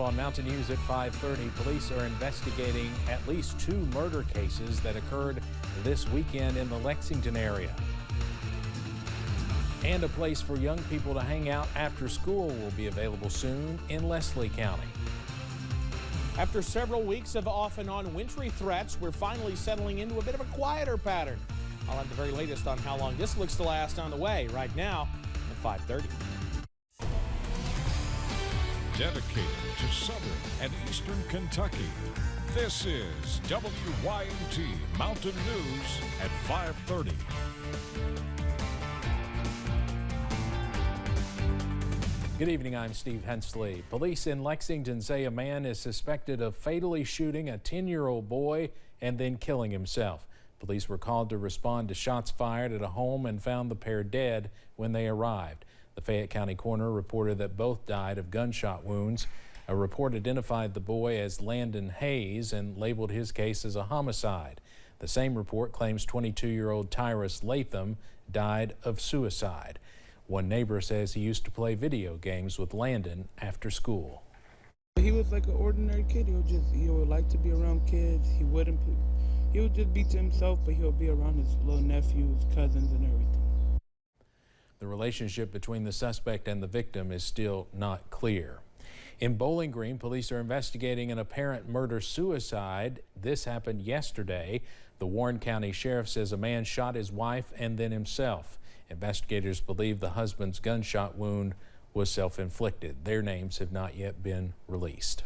On Mountain News at 5:30, police are investigating at least 2 murder cases that occurred this weekend in the Lexington area. And a place for young people to hang out after school will be available soon in Leslie County. After several weeks of off and on wintry threats, we're finally settling into a bit of a quieter pattern. I'll have the very latest on how long this looks to last on the way right now at 5:30. Dedicated to Southern and Eastern Kentucky, this is WYMT Mountain News at 5:30. Good evening, I'm Steve Hensley. Police in Lexington say a man is suspected of fatally shooting a 10-year-old boy and then killing himself. Police were called to respond to shots fired at a home and found the pair dead when they arrived. The Fayette County coroner reported that both died of gunshot wounds. A report identified the boy as Landon Hayes and labeled his case as a homicide. The same report claims 22-year-old Tyrus Latham died of suicide. One neighbor says he used to play video games with Landon after school. He was like an ordinary kid. He would like to be around kids. He would just be to himself, but he'll be around his little nephews, cousins, and everything. The relationship between the suspect and the victim is still not clear. In Bowling Green, police are investigating an apparent murder-suicide. This happened yesterday. The Warren County Sheriff says a man shot his wife and then himself. Investigators believe the husband's gunshot wound was self-inflicted. Their names have not yet been released.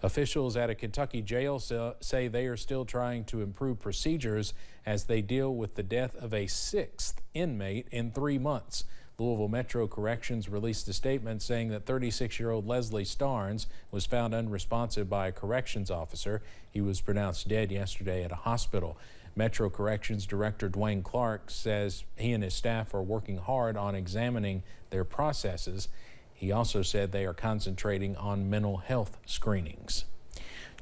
Officials at a Kentucky jail say they are still trying to improve procedures as they deal with the death of a 6th inmate in 3 months. Louisville Metro Corrections released a statement saying that 36-year-old Leslie Starnes was found unresponsive by a corrections officer. He was pronounced dead yesterday at a hospital. Metro Corrections Director Dwayne Clark says he and his staff are working hard on examining their processes. He also said they are concentrating on mental health screenings.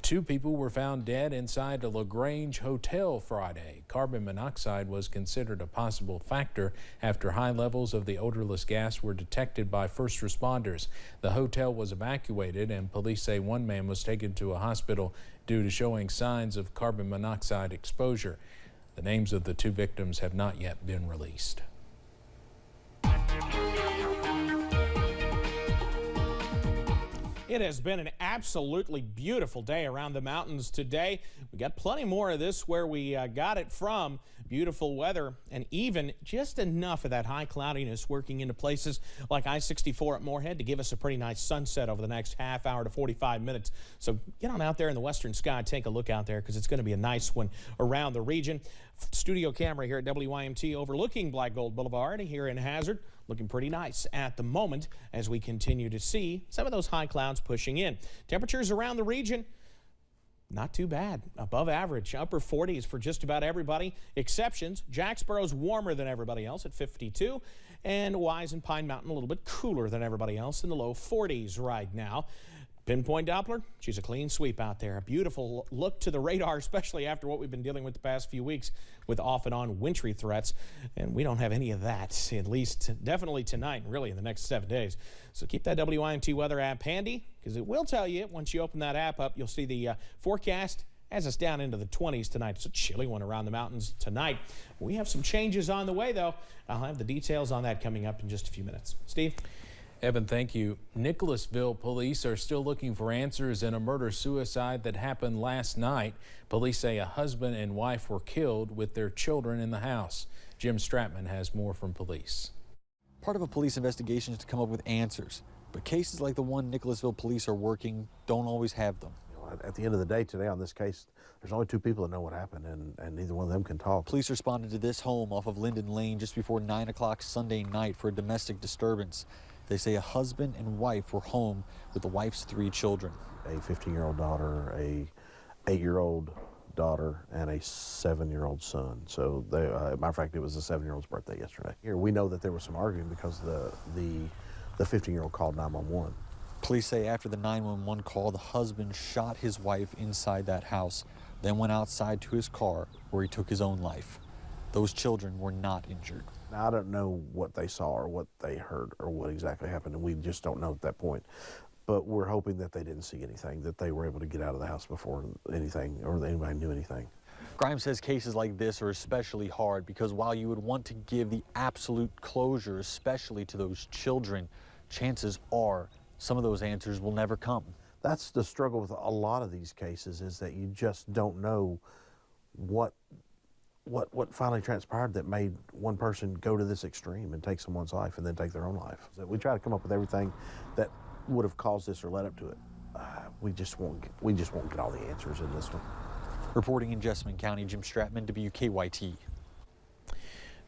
2 people were found dead inside a LaGrange hotel Friday. Carbon monoxide was considered a possible factor after high levels of the odorless gas were detected by first responders. The hotel was evacuated, and police say one man was taken to a hospital due to showing signs of carbon monoxide exposure. The names of the 2 victims have not yet been released. It has been an absolutely beautiful day around the mountains today. We got plenty more of this where we got it from. Beautiful weather and even just enough of that high cloudiness working into places like I-64 at Moorhead to give us a pretty nice sunset over the next half hour to 45 minutes. So get on out there in the western sky, take a look out there because it's going to be a nice one around the region. Studio camera here at WYMT overlooking Black Gold Boulevard here in Hazard. Looking pretty nice at the moment as we continue to see some of those high clouds pushing in. Temperatures around the region, not too bad. Above average, upper 40s for just about everybody. Exceptions, Jacksboro's warmer than everybody else at 52, and Wise and Pine Mountain a little bit cooler than everybody else in the low 40s right now. Pinpoint Doppler, she's a clean sweep out there. A beautiful look to the radar, especially after what we've been dealing with the past few weeks with off and on wintry threats. And we don't have any of that, at least definitely tonight and really in the next 7 days. So keep that WYMT weather app handy because it will tell you once you open that app up, you'll see the forecast has us down into the 20s tonight. It's a chilly one around the mountains tonight. We have some changes on the way, though. I'll have the details on that coming up in just a few minutes. Steve? Evan, thank you. Nicholasville police are still looking for answers in a murder-suicide that happened last night. Police say a husband and wife were killed with their children in the house. Jim Stratman has more from police. Part of a police investigation is to come up with answers, but cases like the one Nicholasville police are working don't always have them. At the end of the day today on this case, there's only 2 people that know what happened, and neither one of them can talk. Police responded to this home off of Linden Lane just before 9 o'clock Sunday night for a domestic disturbance. They say a husband and wife were home with the wife's 3 children. A 15-year-old daughter, a 8-year-old daughter, and a 7-year-old son. So, matter of fact, it was the 7-year-old's birthday yesterday. Here, we know that there was some arguing because the 15-year-old called 911. Police say after the 911 call, the husband shot his wife inside that house, then went outside to his car where he took his own life. Those children were not injured. Now, I don't know what they saw or what they heard or what exactly happened, and we just don't know at that point. but we're hoping that they didn't see anything, that they were able to get out of the house before anything or anybody knew anything. Grimes says cases like this are especially hard because while you would want to give the absolute closure, especially to those children, chances are some of those answers will never come. That's the struggle with a lot of these cases, is that you just don't know what finally transpired that made one person go to this extreme and take someone's life and then take their own life. So we try to come up with everything that would have caused this or led up to it. We just won't get all the answers in this one. Reporting in Jessamine County, Jim Stratman, WKYT.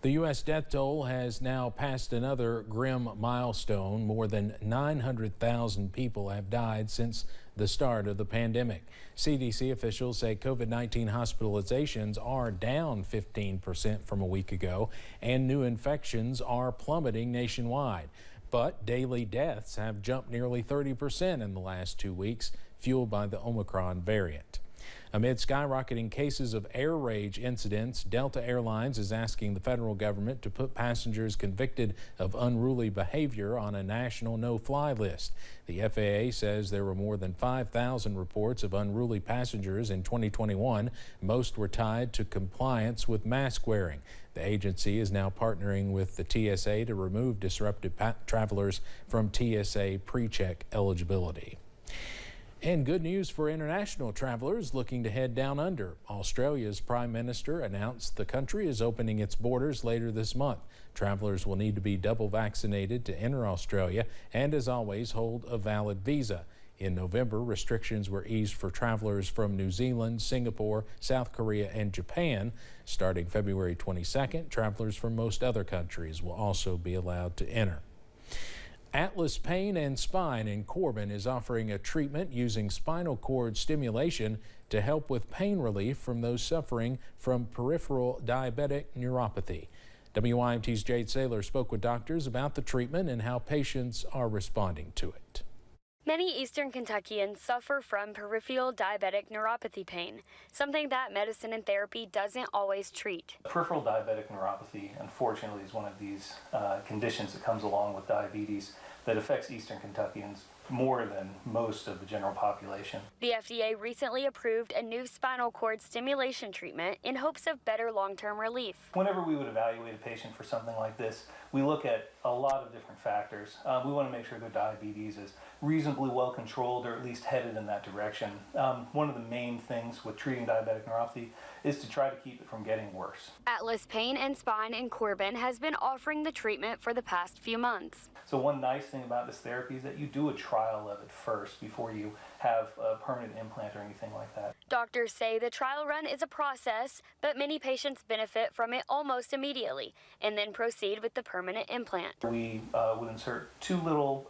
The U.S. death toll has now passed another grim milestone. More than 900,000 people have died since the start of the pandemic. CDC officials say COVID-19 hospitalizations are down 15% from a week ago, and new infections are plummeting nationwide. But daily deaths have jumped nearly 30% in the last 2 weeks, fueled by the Omicron variant. Amid skyrocketing cases of air rage incidents, Delta Airlines is asking the federal government to put passengers convicted of unruly behavior on a national no-fly list. The FAA says there were more than 5,000 reports of unruly passengers in 2021. Most were tied to compliance with mask wearing. The agency is now partnering with the TSA to remove disruptive travelers from TSA pre-check eligibility. And good news for international travelers looking to head down under. Australia's Prime Minister announced the country is opening its borders later this month. Travelers will need to be double vaccinated to enter Australia and, as always, hold a valid visa. In November, restrictions were eased for travelers from New Zealand, Singapore, South Korea, and Japan. Starting February 22nd, travelers from most other countries will also be allowed to enter. Atlas Pain and Spine in Corbin is offering a treatment using spinal cord stimulation to help with pain relief from those suffering from peripheral diabetic neuropathy. WYMT's Jade Saylor spoke with doctors about the treatment and how patients are responding to it. Many Eastern Kentuckians suffer from peripheral diabetic neuropathy pain, something that medicine and therapy doesn't always treat. Peripheral diabetic neuropathy, unfortunately, is one of these conditions that comes along with diabetes that affects Eastern Kentuckians more than most of the general population. The FDA recently approved a new spinal cord stimulation treatment in hopes of better long-term relief. Whenever we would evaluate a patient for something like this, we look at a lot of different factors. We want to make sure their diabetes is reasonably well controlled or at least headed in that direction. One of the main things with treating diabetic neuropathy is to try to keep it from getting worse. Atlas Pain and Spine in Corbin has been offering the treatment for the past few months. So one nice thing about this therapy is that you do a trial of it first before you have a permanent implant or anything like that. Doctors say the trial run is a process, but many patients benefit from it almost immediately and then proceed with the permanent implant. We would insert 2 little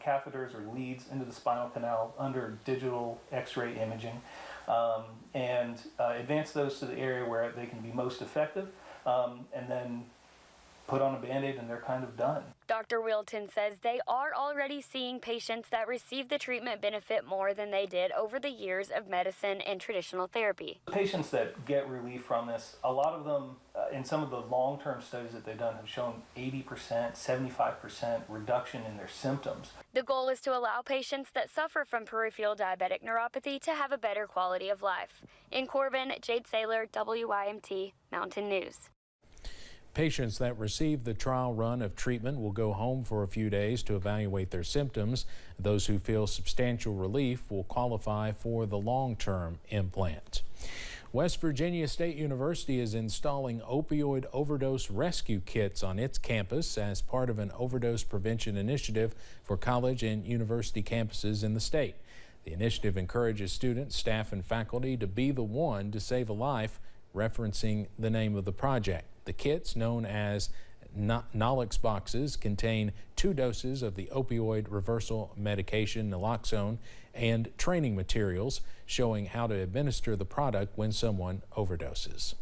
catheters or leads into the spinal canal under digital X-ray imaging and advance those to the area where they can be most effective and then put on a Band-Aid and they're kind of done. Dr. Wilton says they are already seeing patients that receive the treatment benefit more than they did over the years of medicine and traditional therapy. The patients that get relief from this, a lot of them in some of the long-term studies that they've done have shown 80%, 75% reduction in their symptoms. The goal is to allow patients that suffer from peripheral diabetic neuropathy to have a better quality of life. In Corbin, Jade Saylor, WYMT Mountain News. Patients that receive the trial run of treatment will go home for a few days to evaluate their symptoms. Those who feel substantial relief will qualify for the long-term implant. West Virginia State University is installing opioid overdose rescue kits on its campus as part of an overdose prevention initiative for college and university campuses in the state. The initiative encourages students, staff, and faculty to be the one to save a life, referencing the name of the project. The kits, known as Nalox boxes, contain 2 doses of the opioid reversal medication naloxone and training materials showing how to administer the product when someone overdoses.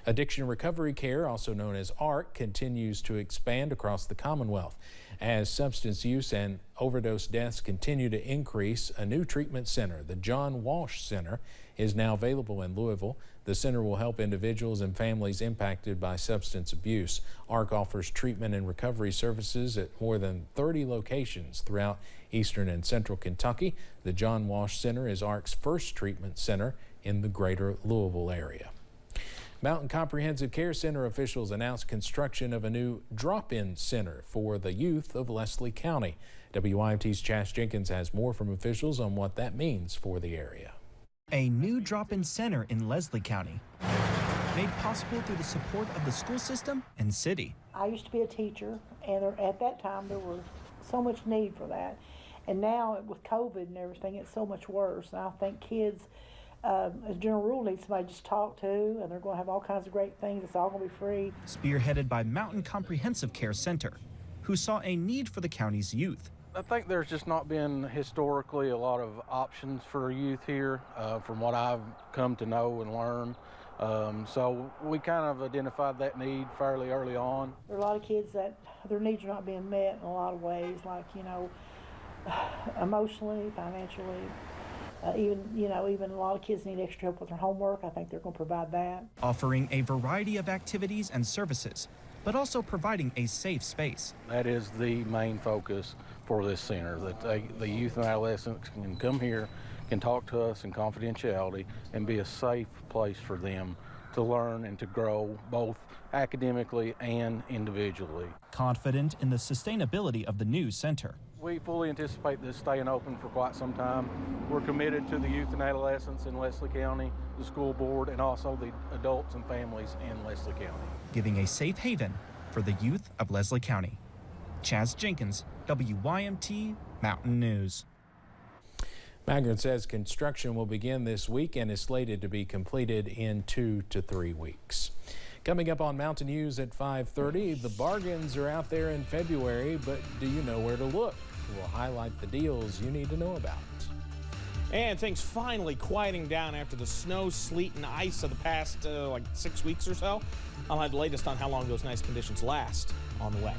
Addiction recovery care, also known as ARC, continues to expand across the Commonwealth. As substance use and overdose deaths continue to increase, a new treatment center, the John Walsh Center, is now available in Louisville. The center will help individuals and families impacted by substance abuse. ARC offers treatment and recovery services at more than 30 locations throughout eastern and central Kentucky. The John Walsh Center is ARC's first treatment center in the greater Louisville area. Mountain Comprehensive Care Center officials announced construction of a new drop-in center for the youth of Leslie County. WYMT's Chas Jenkins has more from officials on what that means for the area. A new drop-in center in Leslie County, made possible through the support of the school system and city. I used to be a teacher, and at that time there was so much need for that. And now with COVID and everything, it's so much worse. And I think kids, as a general rule, need somebody to just talk to, and they're going to have all kinds of great things. It's all going to be free. Spearheaded by Mountain Comprehensive Care Center, who saw a need for the county's youth. I think there's just not been historically a lot of options for youth here, from what I've come to know and learn. So we kind of identified that need fairly early on. There are a lot of kids that their needs are not being met in a lot of ways, like, emotionally, financially. Even a lot of kids need extra help with their homework. I think they're going to provide that. Offering a variety of activities and services, but also providing a safe space. That is the main focus for this center, that the youth and adolescents can come here, can talk to us in confidentiality, and be a safe place for them to learn and to grow both academically and individually. Confident in the sustainability of the new center. We fully anticipate this staying open for quite some time. We're committed to the youth and adolescents in Leslie County, the school board, and also the adults and families in Leslie County. Giving a safe haven for the youth of Leslie County. Chas Jenkins, WYMT Mountain News. Maggard says construction will begin this week and is slated to be completed in 2 to 3 weeks. Coming up on Mountain News at 5:30, the bargains are out there in February, but do you know where to look? We'll highlight the deals you need to know about. And things finally quieting down after the snow, sleet, and ice of the past 6 weeks or so. I'll have the latest on how long those nice conditions last on the way.